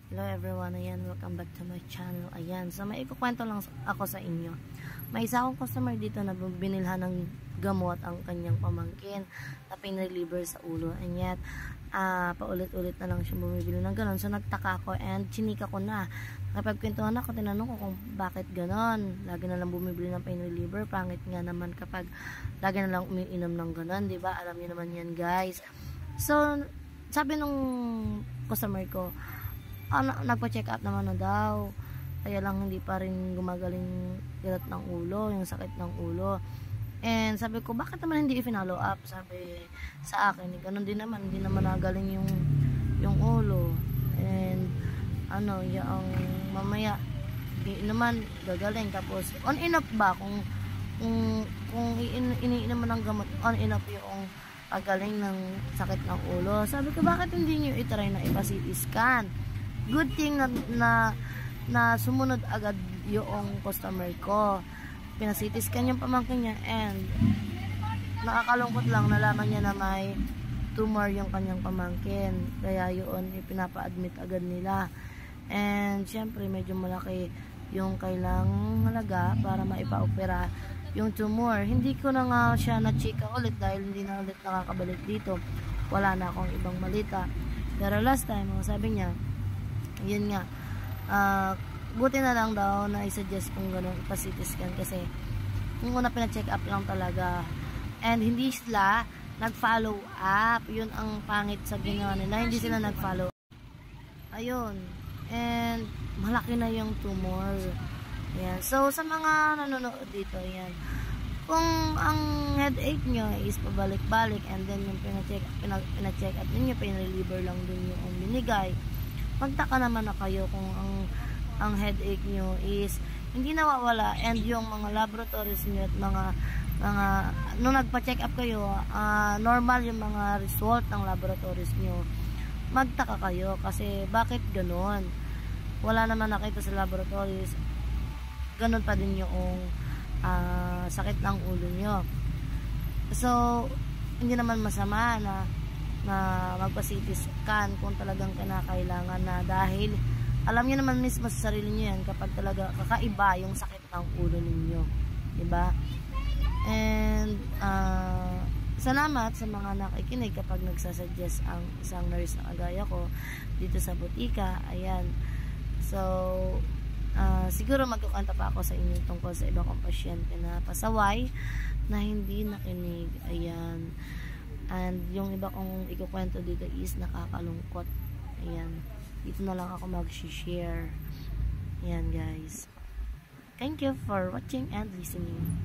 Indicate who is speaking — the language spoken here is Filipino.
Speaker 1: Hello everyone, ayan, welcome back to my channel. Ayan, so may ikukwento lang ako sa inyo. May isa akong customer dito na binilhan ng gamot ang kanyang pamangkin na pain-reliever sa ulo. And yet, paulit-ulit na lang siya bumibili ng ganon. So nagtaka ako and chinika ko na. Napagkwentuhan ako, tinanong ko kung bakit ganon. Lagi na lang bumibili ng pain-reliever. Pangit nga naman kapag lagi na lang umiinom ng ganon, diba? Alam niyo naman yan, guys. So, sabi nung customer ko, nagpa-check up naman na daw, kaya lang hindi pa rin gumagaling kirat ng ulo, yung sakit ng ulo. And sabi ko, bakit naman hindi i-follow up? Sabi sa akin, ganun din naman, hindi naman nagaling yung ulo. And yung mamaya hindi naman gagaling. Tapos on and off ba kung iniinom mo ng gamot, on and off yung pagaling ng sakit ng ulo. Sabi ko, bakit hindi nyo i-try na ipa-CT scan? Good thing na sumunod agad yung customer ko. Pina-CT scan yung pamangkin niya and nakakalungkot lang, nalaman niya na may tumor yung kanyang pamangkin. Kaya yun, ipinapa-admit agad nila. And syempre, medyo malaki yung kailang halaga para maipa-opera yung tumor. Hindi ko na nga siya na-chika ulit dahil hindi na ulit nakakabalik dito. Wala na akong ibang malita. Pero last time, sabi niya, yun nga, buti na lang daw na i-suggest kung gano'n ipa-CT scan kasi yung una pina-check up lang talaga and hindi sila nag-follow up. Yun ang pangit sa ginawa nila, hindi sila nag-follow up. Ayun, and malaki na yung tumor. Ayan. So sa mga nanonood dito, ayan, kung ang headache nyo is pabalik-balik and then yung pina-check up ninyo, pain-reliever lang din yung binigay, magtaka naman na kayo kung ang headache nyo is hindi nawawala and yung mga laboratories nyo at mga nung nagpa-check up kayo, normal yung mga result ng laboratories nyo, magtaka kayo kasi bakit ganon? Wala naman nakita sa laboratories, ganon pa din yung sakit ng ulo nyo. So hindi naman masama na magpa-CT scan kung talagang kinakailangan na, dahil alam niyo naman mismo sa sarili niyo yan kapag talaga kakaiba yung sakit ng ulo ninyo, diba? And salamat sa mga nakikinig kapag nagsasuggest ang isang nurse na kagaya ko dito sa butika. Ayan, so siguro magkukanta pa ako sa inyo tungkol sa iba kong pasyente na pasaway na hindi nakinig. Ayan. And yung iba kong ikukwento dito is nakakalungkot. Ayan. Dito na lang ako mag-share. Ayan, guys. Thank you for watching and listening.